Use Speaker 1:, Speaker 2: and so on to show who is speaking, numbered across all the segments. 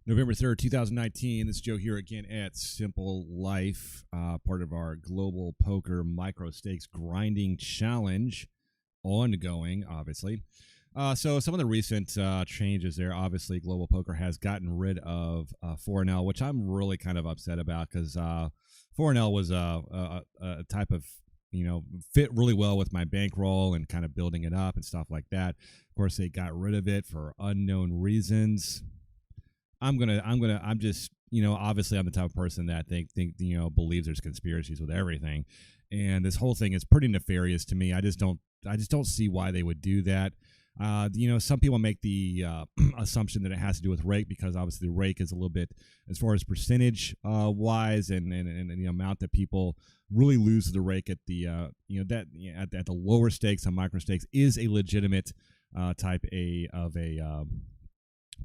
Speaker 1: November 3rd, 2019. This is Joe here again at Simple Life, part of our Global Poker Micro Stakes Grinding Challenge, ongoing, obviously. So some of the recent changes there, obviously, Global Poker has gotten rid of 4NL, which I'm really kind of upset about because 4NL was a type of, fit really well with my bankroll and kind of building it up and stuff like that. Of course, they got rid of it for unknown reasons. I'm just, obviously I'm the type of person that believes there's conspiracies with everything. And this whole thing is pretty nefarious to me. I just don't see why they would do that. Some people make the assumption that it has to do with rake because obviously the rake is a little bit, as far as percentage wise, and the amount that people really lose to the rake at the at the lower stakes on micro stakes is a legitimate type of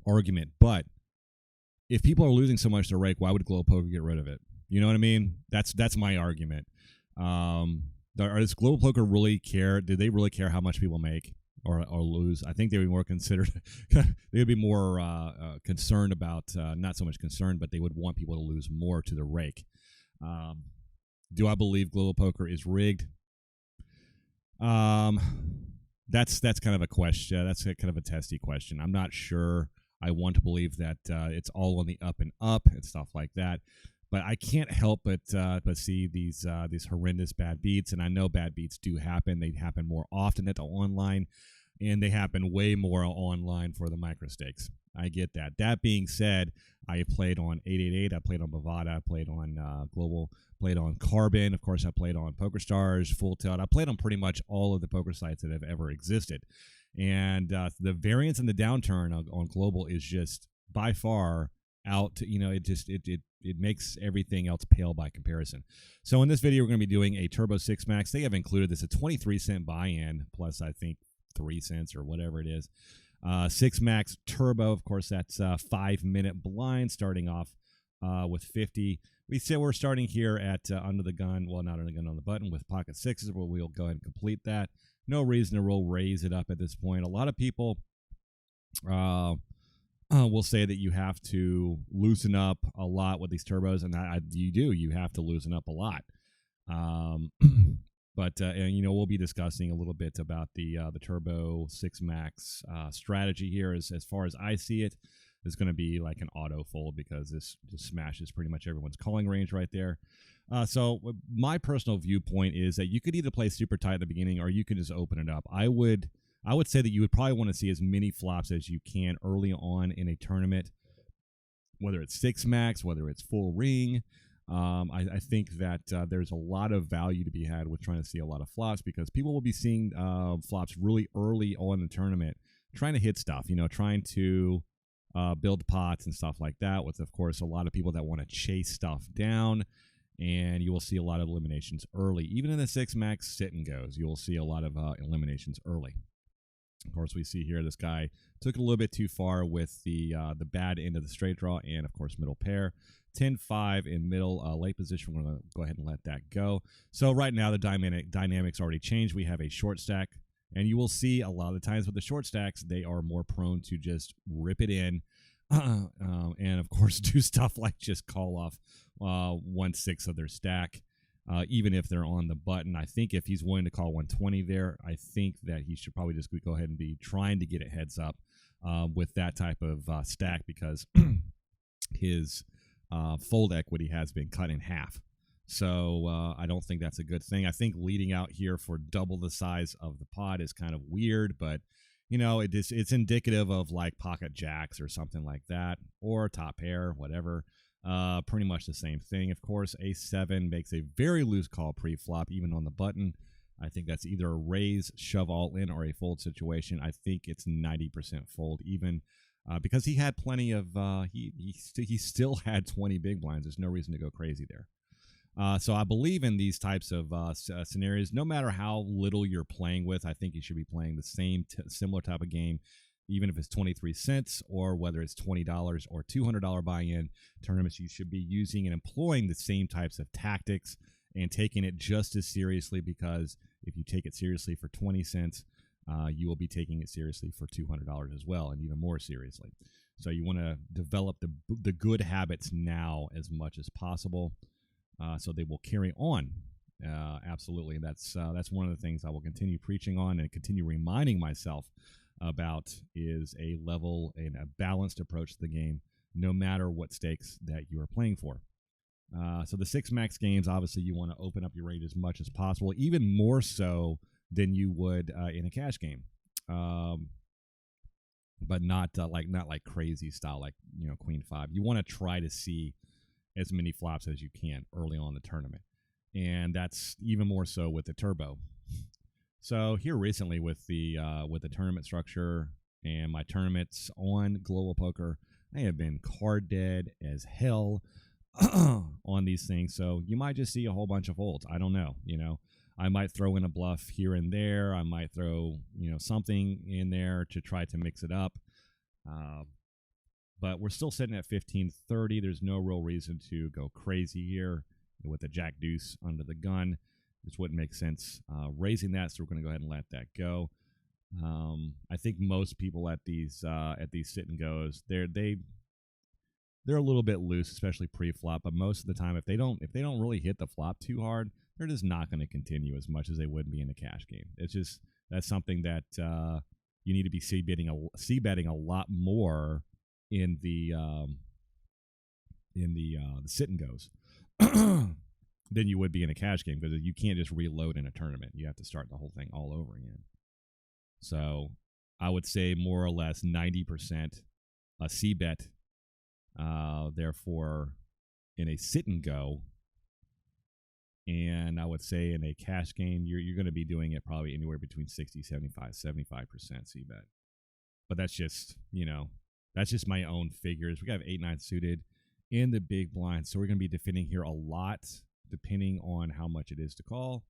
Speaker 1: argument. But if people are losing so much to rake, why would Global Poker get rid of it? You know what I mean? That's my argument. Does Global Poker really care? Do they really care how much people make or lose? I think they would be more considered. They would be more concerned about not so much concerned, but they would want people to lose more to the rake. Do I believe Global Poker is rigged? That's kind of a question. That's kind of a testy question. I'm not sure. I want to believe that it's all on the up and up and stuff like that, but I can't help but see these horrendous bad beats, and I know bad beats do happen. They happen more often at the online, and they happen way more online for the micro stakes. I get that. That being said, I played on 888. I played on Bovada. I played on Global. Played on Carbon. Of course, I played on PokerStars, Full Tilt. I played on pretty much all of the poker sites that have ever existed. And the variance and the downturn on Global is just by far out. It makes everything else pale by comparison. So in this video, we're going to be doing a Turbo 6 Max. They have included this a 23-cent buy-in plus I think 3 cents or whatever it is. 6 Max Turbo, of course, that's 5-minute blind starting off with 50. We said we're starting here at under the gun. Well, not under the gun, on the button with pocket sixes. But we'll go ahead and complete that. No reason to raise it up at this point. A lot of people will say that you have to loosen up a lot with these turbos, and you do. You have to loosen up a lot. But we'll be discussing a little bit about the Turbo 6 Max strategy here. As far as I see it, it's going to be like an auto fold because this just smashes pretty much everyone's calling range right there. So my personal viewpoint is that you could either play super tight at the beginning or you could just open it up. I would say that you would probably want to see as many flops as you can early on in a tournament, whether it's 6 Max, whether it's full ring. I think that there's a lot of value to be had with trying to see a lot of flops because people will be seeing flops really early on in the tournament, trying to hit stuff, trying to build pots and stuff like that, with, of course, a lot of people that want to chase stuff down, and you will see a lot of eliminations early. Even in the 6 Max sit and goes, you will see a lot of eliminations early. Of course, we see here this guy took it a little bit too far with the bad end of the straight draw and, of course, middle pair. 10-5 in middle late position. We're going to go ahead and let that go. So right now the dynamics already changed. We have a short stack, and you will see a lot of the times with the short stacks, they are more prone to just rip it in and, of course, do stuff like just call off 1/6 of their stack. Even if they're on the button. I think if he's willing to call 120 there, I think that he should probably just go ahead and be trying to get it heads up with that type of stack because his fold equity has been cut in half. So I don't think that's a good thing. I think leading out here for double the size of the pot is kind of weird, but it's indicative of like pocket jacks or something like that, or top pair, whatever. Pretty much the same thing. Of course, A7 makes a very loose call pre-flop, even on the button. I think that's either a raise, shove all in, or a fold situation. I think it's 90% fold, even because he had plenty of. He still had 20 big blinds. There's no reason to go crazy there. So I believe in these types of scenarios. No matter how little you're playing with, I think you should be playing the same similar type of game, even if it's 23 cents or whether it's $20 or $200 buy-in tournaments. You should be using and employing the same types of tactics and taking it just as seriously, because if you take it seriously for 20 cents, you will be taking it seriously for $200 as well, and even more seriously. So you want to develop the good habits now as much as possible, so they will carry on. Absolutely, that's one of the things I will continue preaching on and continue reminding myself about is a level and a balanced approach to the game, no matter what stakes that you are playing for. So the 6 max games, obviously, you want to open up your range as much as possible, even more so than you would in a cash game. But not like crazy style, like Queen 5. You want to try to see as many flops as you can early on in the tournament, and that's even more so with the turbo. So here recently with the tournament structure and my tournaments on Global Poker, I have been card dead as hell on these things. So you might just see a whole bunch of folds. I don't know. I might throw in a bluff here and there. I might throw something in there to try to mix it up. But we're still sitting at 1530. There's no real reason to go crazy here with a jack deuce under the gun. This wouldn't make sense raising that, so we're going to go ahead and let that go. I think most people at these sit and goes, they're a little bit loose, especially pre-flop. But most of the time, if they don't really hit the flop too hard, they're just not going to continue as much as they would be in a cash game. It's just that's something that you need to be c-betting a lot more in the sit and goes than you would be in a cash game, because you can't just reload in a tournament. You have to start the whole thing all over again. So I would say more or less 90% a c-bet. Therefore, in a sit and go, and I would say in a cash game, you're going to be doing it probably anywhere between 60, 75% c-bet. But that's just my own figures. We got 8-9 suited in the big blind, so we're going to be defending here a lot, depending on how much it is to call.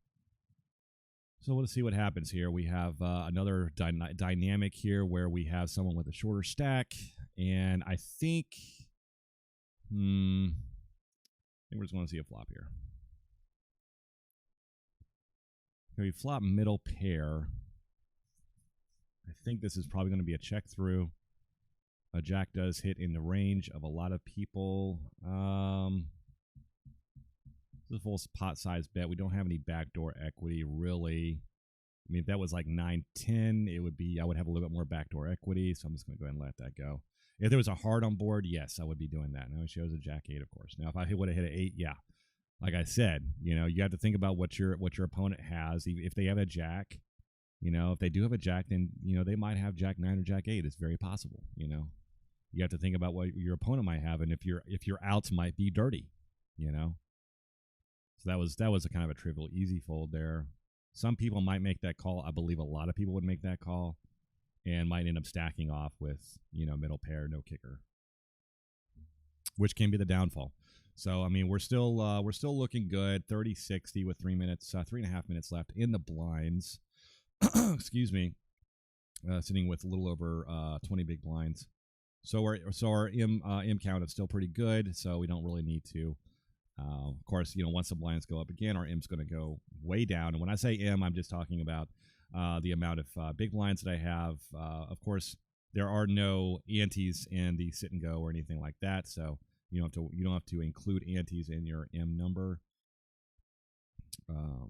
Speaker 1: So we'll see what happens here. We have another dynamic here where we have someone with a shorter stack, and I think we're just going to see a flop here. We flop middle pair. I think this is probably going to be a check through. A jack does hit in the range of a lot of people. This is a full pot size bet. We don't have any backdoor equity, really. I mean, if that was like 9-10, I would have a little bit more backdoor equity, so I'm just going to go ahead and let that go. If there was a heart on board, yes, I would be doing that. Now it shows a jack 8, of course. Now if I would have hit an 8, yeah. Like I said, you have to think about what your opponent has. If they have a jack, if they do have a jack, then they might have jack 9 or jack 8. It's very possible. You have to think about what your opponent might have, and if your outs might be dirty. So that was a kind of a trivial easy fold there. Some people might make that call. I believe a lot of people would make that call, and might end up stacking off with middle pair, no kicker, which can be the downfall. So, I mean, we're still looking good. 30-60 with 3.5 minutes left in the blinds. Excuse me. Sitting with a little over 20 big blinds. So our M count is still pretty good. So we don't really need to. Of course, once the blinds go up again, our M's going to go way down. And when I say M, I'm just talking about the amount of big blinds that I have. Of course, there are no antes in the sit and go or anything like that. So you don't have to include antes in your M number.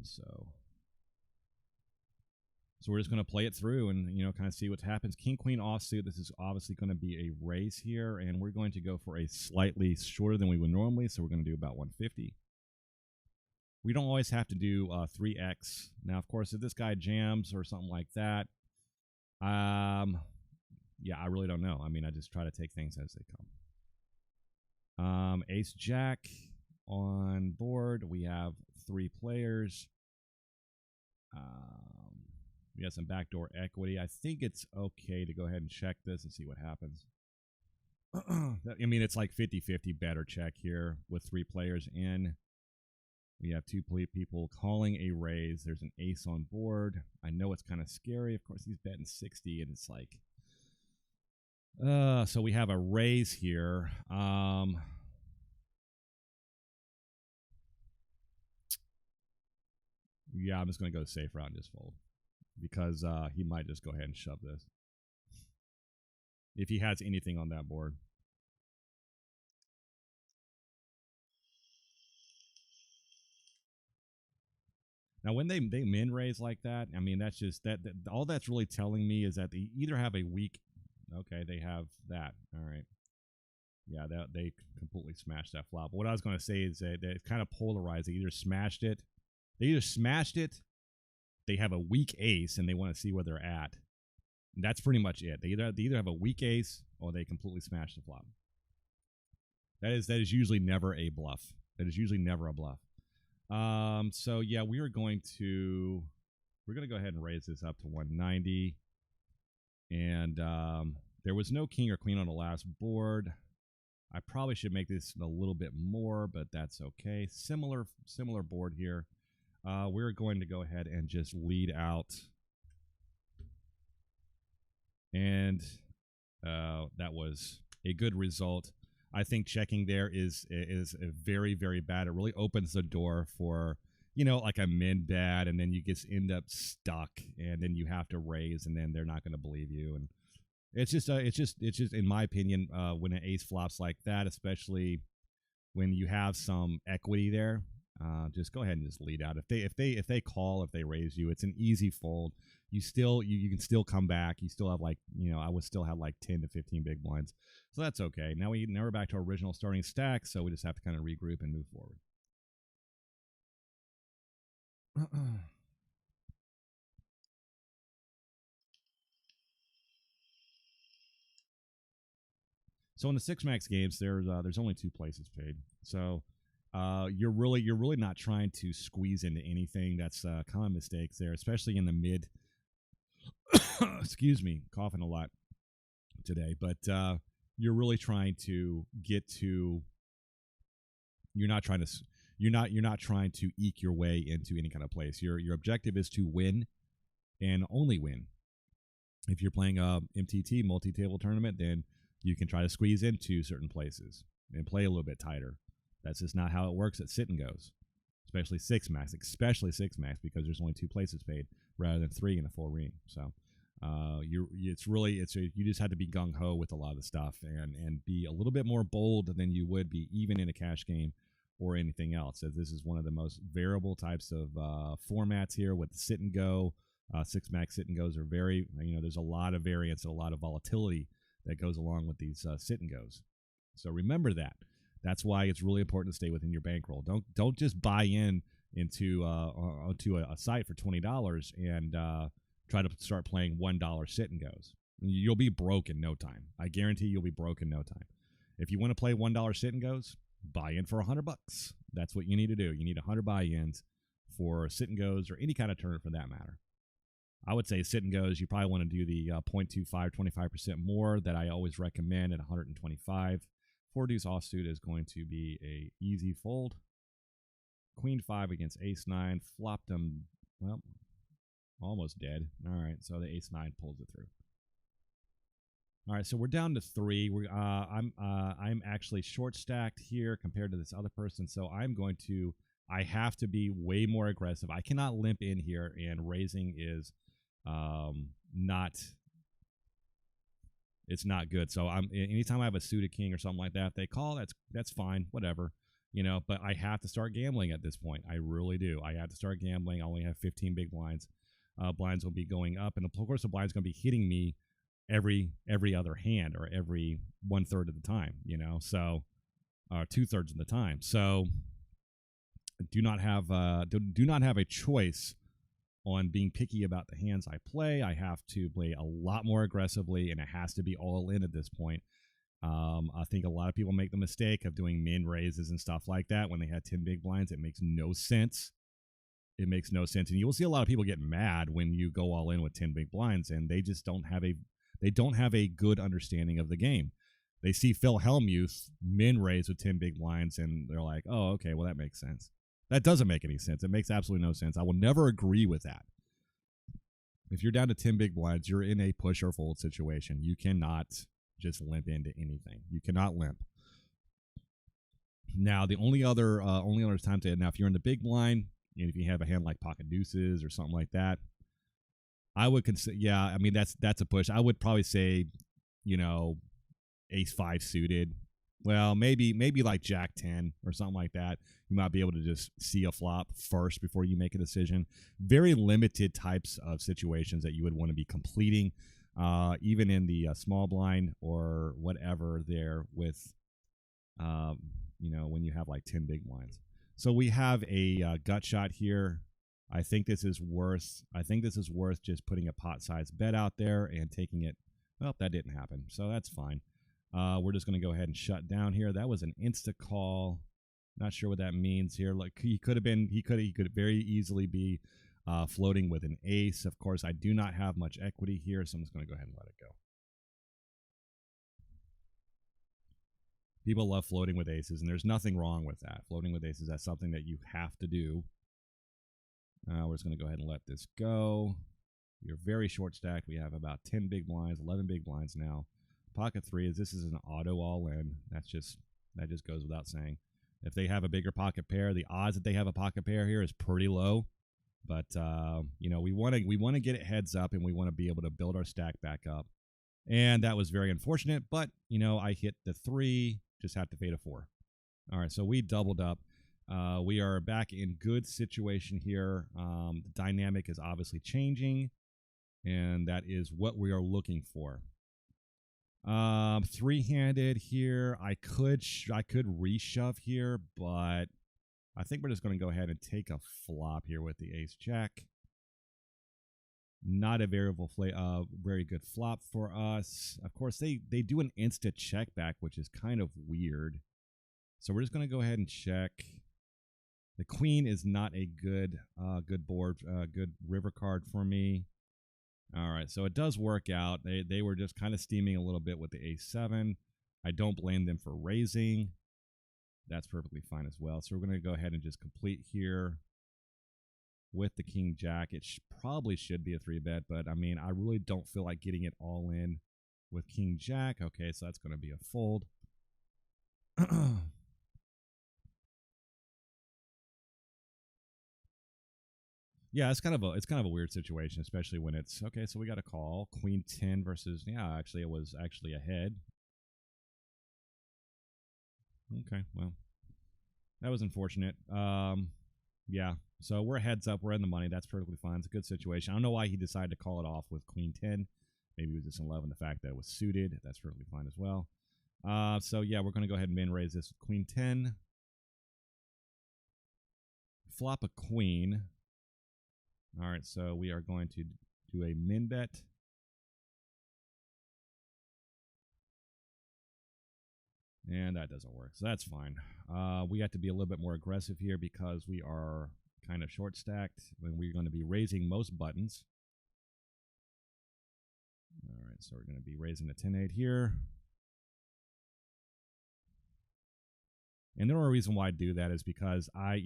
Speaker 1: So we're just going to play it through and kind of see what happens. King Queen offsuit. This is obviously going to be a raise here, and we're going to go for a slightly shorter than we would normally. So we're going to do about 150. We don't always have to do 3x. Now, of course, if this guy jams or something like that, yeah, I really don't know. I mean, I just try to take things as they come. Ace Jack on board. We have 3 players. We have some backdoor equity. I think it's okay to go ahead and check this and see what happens. I mean, it's like 50-50 bet or check here with 3 players in. We have 2 people calling a raise. There's an ace on board. I know it's kind of scary. Of course, he's betting 60, and it's like... so we have a raise here. Yeah, I'm just going to go safe route and just fold, because he might just go ahead and shove this. if he has anything on that board. Now, when they min raise like that, I mean, that's just that all that's really telling me is that they either have a weak. Okay, they have that. All right. Yeah, that they completely smashed that flop. But what I was going to say is that it's kind of polarized. They either smashed it, they have a weak ace, and they want to see where they're at. And that's pretty much it. They either have a weak ace or they completely smash the flop. That is usually never a bluff. That is usually never a bluff. So yeah, we're going to go ahead and raise this up to 190. And there was no king or queen on the last board. I probably should make this a little bit more, but that's okay. Similar board here. We're going to go ahead and just lead out. And that was a good result. I think checking there is very, very bad. It really opens the door for, like a min bet, and then you just end up stuck, and then you have to raise, and then they're not going to believe you. And it's just in my opinion, when an ace flops like that, especially when you have some equity there, just go ahead and just lead out. If they call, if they raise you, it's an easy fold. You can still come back. You still have I would still have like 10 to 15 big blinds. So that's okay. Now we're back to our original starting stack, so we just have to kind of regroup and move forward. So in the six max games, there's only 2 places paid. So you're really not trying to squeeze into anything. That's common mistakes there, especially in the mid. Excuse me, coughing a lot today, but you're really trying to get to. You're not trying to eke your way into any kind of place. Your objective is to win, and only win. If you're playing a MTT multi-table tournament, then you can try to squeeze into certain places and play a little bit tighter. That's just not how it works at sit and goes, especially six max, because there's only 2 places paid rather than 3 in a full ring. So you just have to be gung ho with a lot of the stuff and be a little bit more bold than you would be even in a cash game or anything else. As this is one of the most variable types of formats here with sit and go. Six max sit and goes are very, there's a lot of variance and a lot of volatility that goes along with these sit and goes. So remember that. That's why it's really important to stay within your bankroll. Don't just buy into a site for $20 and try to start playing $1 sit and goes. You'll be broke in no time. I guarantee you'll be broke in no time. If you want to play $1 sit and goes, buy in for $100. That's what you need to do. You need 100 buy-ins for sit and goes or any kind of tournament for that matter. I would say sit and goes, you probably want to do the 0.25, 25% more that I always recommend at 125. 4 deuce offsuit is going to be a easy fold. Queen 5 against ace 9, flopped him, well, almost dead. All right, so the ace 9 pulls it through. All right, so we're down to 3. I'm actually short stacked here compared to this other person, so I have to be way more aggressive. I cannot limp in here, and raising is it's not good. So anytime I have a suited king or something like that, if they call, that's fine, whatever, but I have to start gambling at this point. I really do. I have to start gambling. I only have 15 big blinds. Blinds will be going up, and of course the blind's going to be hitting me every other hand or every 1/3 of the time, so 2/3 of the time. So do not have a choice on being picky about the hands I play. I have to play a lot more aggressively, and it has to be all in at this point. I think a lot of people make the mistake of doing min raises and stuff like that when they had 10 big blinds. It makes no sense. It makes no sense, and you will see a lot of people get mad when you go all in with 10 big blinds, and they just don't have a good understanding of the game. They see Phil Hellmuth min raise with 10 big blinds, and they're like, "Oh, okay, well that makes sense." That doesn't make any sense. It makes absolutely no sense. I will never agree with that. If you're down to 10 big blinds, you're in a push or fold situation. You cannot just limp into anything. You cannot limp. Now, the only other time to, now if you're in the big blind, and if you have a hand like pocket deuces or something like that, I would consider, that's a push. I would probably say you know, ace 5 suited. Well, maybe like jack 10 or something like that. You might be able to just see a flop first before you make a decision. Very limited types of situations that you would want to be completing, even in the small blind or whatever there with, when you have like 10 big blinds. So we have a gut shot here. I think this is worth just putting a pot size bet out there and taking it. Well, that didn't happen, so that's fine. We're just going to go ahead and shut down here. That was an insta call. Not sure what that means here. Like he could very easily be floating with an ace. Of course, I do not have much equity here, so I'm just going to go ahead and let it go. People love floating with aces, and there's nothing wrong with that. Floating with aces, that's something that you have to do. We're just going to go ahead and let this go. We're very short stacked. We have about 10 big blinds, 11 big blinds now. Pocket 3 this is an auto all in. That just goes without saying. If they have a bigger pocket pair, the odds that they have a pocket pair here is pretty low. But we want to get it heads up, and we want to be able to build our stack back up. And that was very unfortunate. But I hit the 3, just have to fade a 4. All right, so we doubled up. We are back in good situation here. The dynamic is obviously changing, and that is what we are looking for. Three-handed here. I could reshove here, but I think we're just going to go ahead and take a flop here with the ace jack. Not a very good flop for us. Of course, they do an instant check back, which is kind of weird. So we're just going to go ahead and check. The queen is not a good good river card for me. All right, so it does work out. They were just kind of steaming a little bit with the ace-7. I don't blame them for raising. That's perfectly fine as well. So we're going to go ahead and just complete here with the king-jack. It probably should be a 3-bet, but, I mean, I really don't feel like getting it all in with king-jack. Okay, so that's going to be a fold. Yeah, it's kind of a weird situation, especially when it's okay. So we got a call, queen 10 versus actually it was actually ahead. Okay, well, that was unfortunate. Yeah, so we're heads up, we're in the money. That's perfectly fine. It's a good situation. I don't know why he decided to call it off with queen 10. Maybe he was just in love with the fact that it was suited. That's perfectly fine as well. So yeah, we're going to go ahead and min raise this with queen 10. Flop a queen. All right, so we are going to do a min bet. And that doesn't work, so that's fine. We have to be a little bit more aggressive here because we are kind of short stacked when we're going to be raising most buttons. All right, so we're going to be raising the 10-8 here. And the only reason why I do that is because I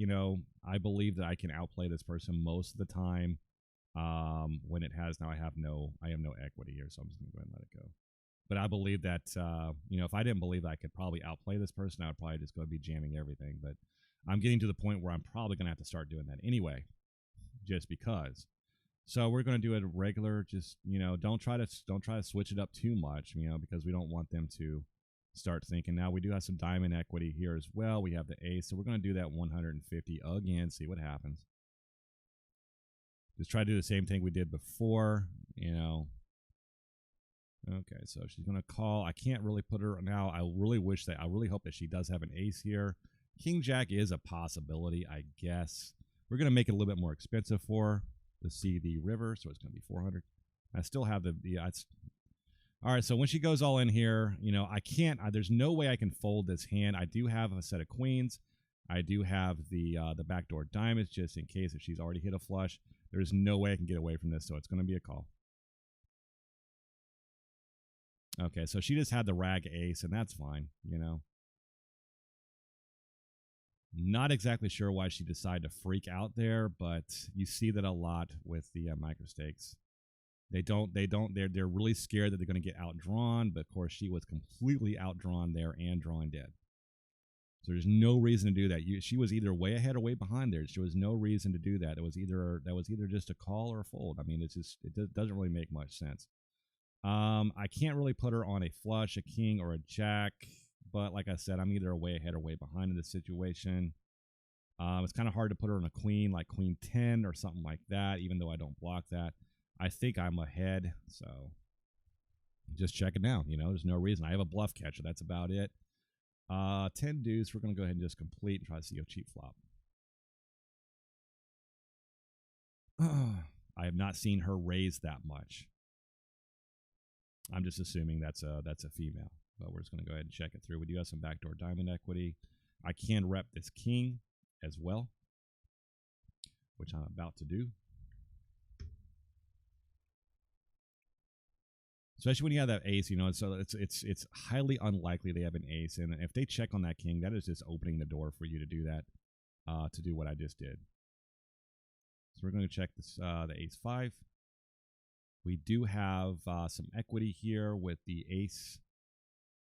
Speaker 1: believe that I can outplay this person most of the time. When it has now, I have no equity here, so I'm just going to go ahead and let it go. But I believe that if I didn't believe that I could probably outplay this person, I would probably just go be jamming everything. But I'm getting to the point where I'm probably going to have to start doing that anyway, just because. So we're going to do a regular. Just don't try to switch it up too much, because we don't want them to start thinking. Now we do have some diamond equity here as well. We have the ace, so we're going to do that 150 again, see what happens. Just try to do the same thing we did before, Okay, so she's going to call. I can't really put her now. I really hope that she does have an ace here. King Jack is a possibility, I guess. We're going to make it a little bit more expensive for her to see the river, so it's going to be 400. I still have all right, so when she goes all in here, I can't. There's no way I can fold this hand. I do have a set of queens. I do have the backdoor diamonds just in case if she's already hit a flush. There's no way I can get away from this, so it's going to be a call. Okay, so she just had the rag ace, and that's fine, Not exactly sure why she decided to freak out there, but you see that a lot with the micro stakes. They're really scared that they're going to get outdrawn, but of course she was completely outdrawn there and drawing dead. So there's no reason to do that. She was either way ahead or way behind there. There was no reason to do that. That was either just a call or a fold. I mean, it doesn't really make much sense. I can't really put her on a flush, a king, or a jack. But like I said, I'm either way ahead or way behind in this situation. It's kind of hard to put her on a queen, like queen 10 or something like that, even though I don't block that. I think I'm ahead, so just check it down. You know, there's no reason. I have a bluff catcher. That's about it. 10 deuce. We're going to go ahead and just complete and try to see a cheap flop. I have not seen her raise that much. I'm just assuming that's a female, but we're just going to go ahead and check it through. We do have some backdoor diamond equity. I can rep this king as well, which I'm about to do. Especially when you have that ace, you know, so it's highly unlikely they have an ace, and if they check on that king, that is just opening the door for you to do that, to do what I just did. So we're going to check this, the ace 5. We do have some equity here with the ace,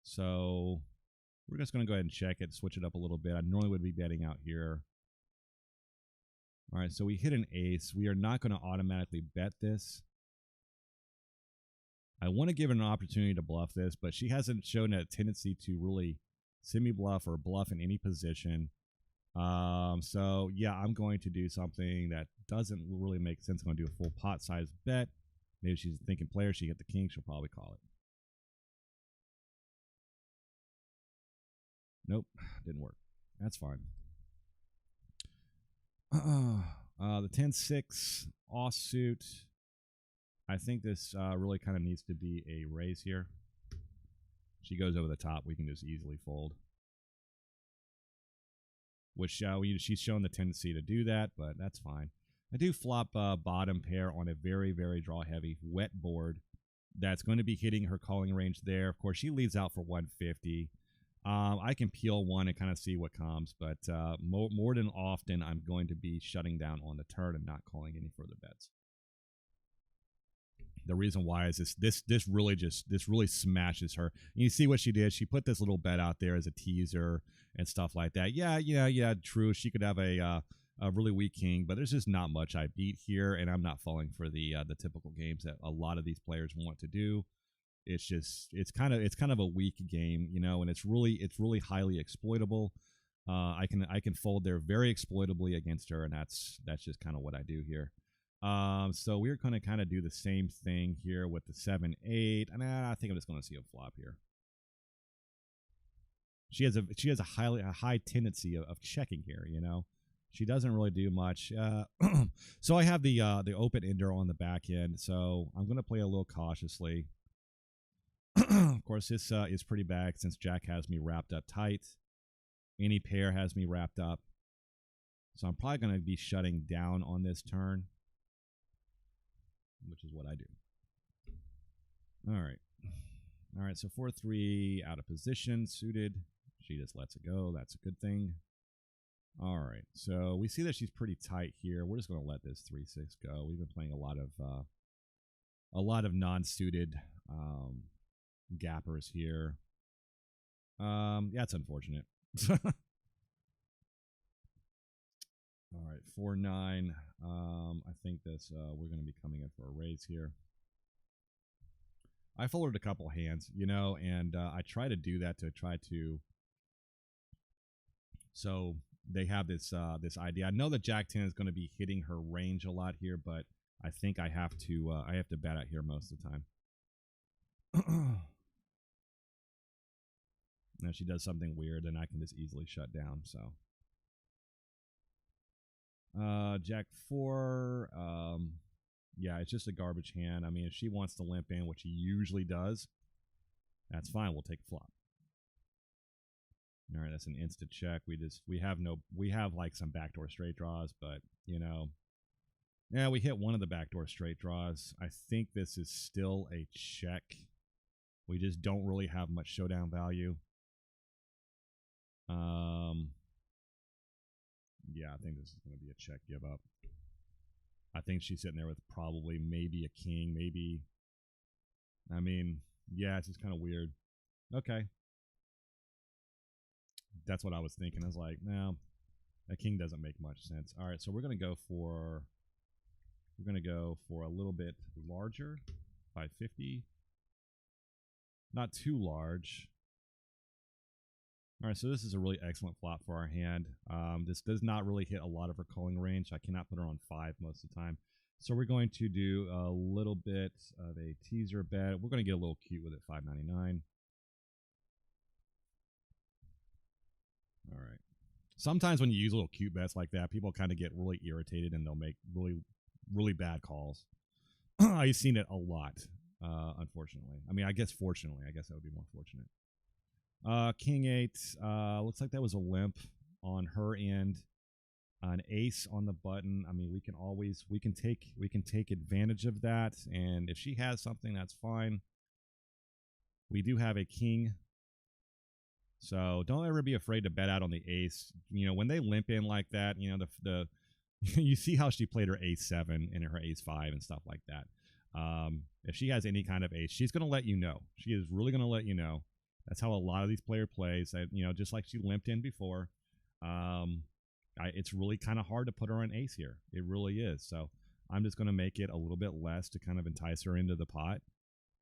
Speaker 1: so we're just going to go ahead and check it, switch it up a little bit. I normally would be betting out here. All right, so we hit an ace. We are not going to automatically bet this. I want to give her an opportunity to bluff this, but she hasn't shown a tendency to really semi-bluff or bluff in any position. So, yeah, I'm going to do something that doesn't really make sense. I'm going to do a full pot size bet. Maybe she's a thinking player. She hit the king. She'll probably call it. Nope, didn't work. That's fine. The 10-6 offsuit. I think this really kind of needs to be a raise here. She goes over the top. We can just easily fold. Which she's shown the tendency to do that, but that's fine. I do flop bottom pair on a very, very draw-heavy wet board. That's going to be hitting her calling range there. Of course, she leads out for 150. I can peel one and kind of see what comes, but more than often, I'm going to be shutting down on the turn and not calling any further bets. The reason why is this really smashes her. And you see what she did. She put this little bet out there as a teaser and stuff like that. Yeah, true. She could have a really weak king, but there's just not much I beat here, and I'm not falling for the typical games that a lot of these players want to do. It's kind of a weak game, you know, and it's really highly exploitable. I can fold there very exploitably against her, and that's just kind of what I do here. So we're going to kind of do the same thing here with the 7-8, and I think I'm just going to see a flop here. She has a high tendency of checking here, you know. She doesn't really do much. So I have the open ender on the back end, so I'm going to play a little cautiously. Of course, this is pretty bad since Jack has me wrapped up tight. Any pair has me wrapped up, so I'm probably going to be shutting down on this turn, which is what I do. All right, so 4-3 out of position, suited. She just lets it go. That's a good thing. All right, so we see that she's pretty tight here. We're just going to let this 3-6 go. We've been playing a lot of non-suited gappers here. Yeah, it's unfortunate. All right, 4-9. I think this we're going to be coming in for a raise here. I folded a couple hands, you know, and I try to do that to try to. So they have this idea. I know that Jack 10 is going to be hitting her range a lot here, but I think I have to bet out here most of the time. Now she does something weird, and I can just easily shut down. So Jack 4. Yeah, it's just a garbage hand. I mean, if she wants to limp in, which she usually does, that's fine. We'll take a flop. All right, that's an instant check. We have like some backdoor straight draws, but you know, yeah, we hit one of the backdoor straight draws. I think this is still a check. We just don't really have much showdown value. Yeah, I think this is going to be a check give up. I think she's sitting there with probably maybe a king, maybe. I mean, yeah, it's just kind of weird. Okay. That's what I was thinking. I was like, no, a king doesn't make much sense. All right, so we're going to go for a little bit larger, 550. not too large. All right, so this is a really excellent flop for our hand. This does not really hit a lot of her calling range. I cannot put her on 5 most of the time. So we're going to do a little bit of a teaser bet. We're going to get a little cute with it, $5.99. All right. Sometimes when you use little cute bets like that, people kind of get really irritated and they'll make really, really bad calls. I've seen it a lot, unfortunately. I mean, I guess fortunately. I guess that would be more fortunate. King 8. Looks like that was a limp on her end. An ace on the button. I mean, we can take advantage of that. And if she has something, that's fine. We do have a king. So don't ever be afraid to bet out on the ace. You know, when they limp in like that, you know, the you see how she played her ace 7 and her ace 5 and stuff like that. If she has any kind of ace, she's going to let you know. She is really going to let you know. That's how a lot of these player plays. You know, just like she limped in before. It's really kind of hard to put her on ace here. It really is. So I'm just going to make it a little bit less to kind of entice her into the pot.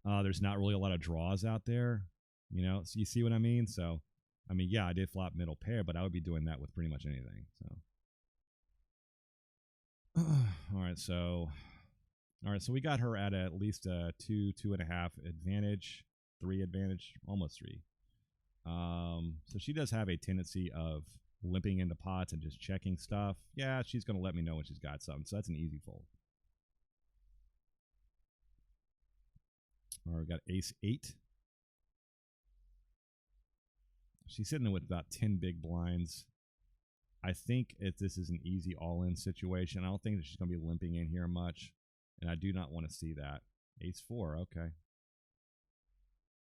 Speaker 1: There's not really a lot of draws out there. You know, so you see what I mean? So, I mean, yeah, I did flop middle pair, but I would be doing that with pretty much anything. So, all right, so we got her at least a 2.5 advantage, 3 advantage, almost 3. So she does have a tendency of limping into pots and just checking stuff. Yeah, she's going to let me know when she's got something. So that's an easy fold. All right, we got ace 8. She's sitting with about 10 big blinds. I think this is an easy all-in situation. I don't think that she's going to be limping in here much, and I do not want to see that. Ace 4, okay.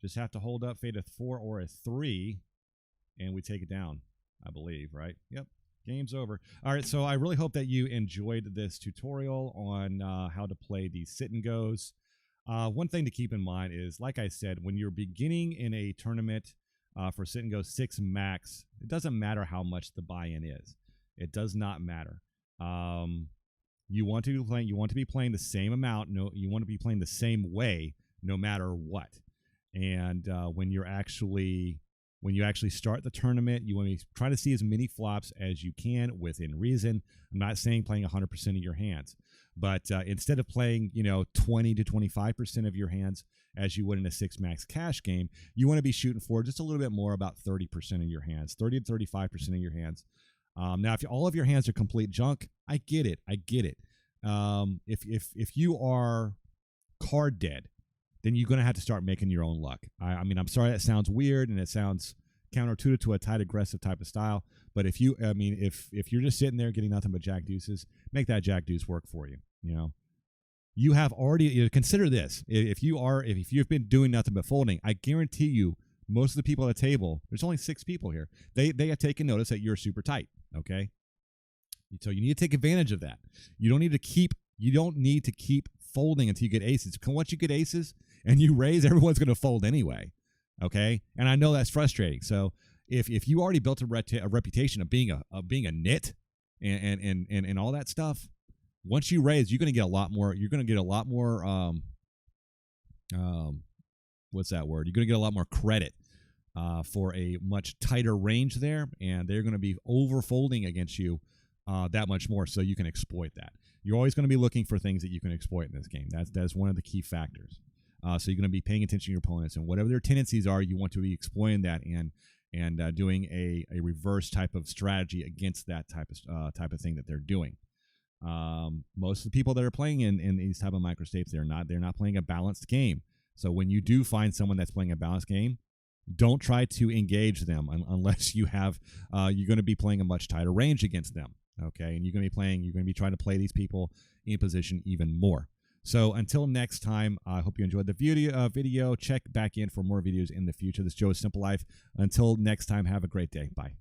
Speaker 1: Just have to hold up, fade a 4 or a 3, and we take it down, I believe, right? Yep, game's over. All right, so I really hope that you enjoyed this tutorial on how to play the sit and goes. One thing to keep in mind is, like I said, when you're beginning in a tournament, for sit and go 6 max, it doesn't matter how much the buy-in is. It does not matter. You want to be playing the same amount. No, you want to be playing the same way, no matter what. And when you actually start the tournament, you want to try to see as many flops as you can within reason. I'm not saying playing 100% of your hands, but instead of playing 20 to 25% of your hands as you would in a 6 max cash game, you want to be shooting for just a little bit more, about 30% of your hands, 30 to 35% of your hands. Now, if all of your hands are complete junk, I get it. If you are card dead, then you're going to have to start making your own luck. I mean, I'm sorry that sounds weird and it sounds counterintuitive to a tight aggressive type of style, but if you're just sitting there getting nothing but jack deuces, make that jack deuce work for you. You know, you have already consider this. If you've been doing nothing but folding, I guarantee you, most of the people at the table, there's only 6 people here. They have taken notice that you're super tight. Okay, so you need to take advantage of that. You don't need to keep folding until you get aces. Once you get aces and you raise, everyone's going to fold anyway. Okay, and I know that's frustrating. So if you already built a reputation of being a nit and all that stuff, once you raise, you're going to get a lot more. You're going to get a lot more. What's that word? You're going to get a lot more credit for a much tighter range there, and they're going to be over folding against you that much more. So you can exploit that. You're always going to be looking for things that you can exploit in this game. That's one of the key factors. So you're going to be paying attention to your opponents, and whatever their tendencies are, you want to be exploiting that and doing a reverse type of strategy against that type of thing that they're doing. Most of the people that are playing in these type of microstates, they're not playing a balanced game. So when you do find someone that's playing a balanced game, don't try to engage them unless you have you're going to be playing a much tighter range against them. Okay, and you're going to be trying to play these people in position even more. So until next time, I hope you enjoyed the video. Check back in for more videos in the future. This is Joe's Simple Life. Until next time, have a great day. Bye.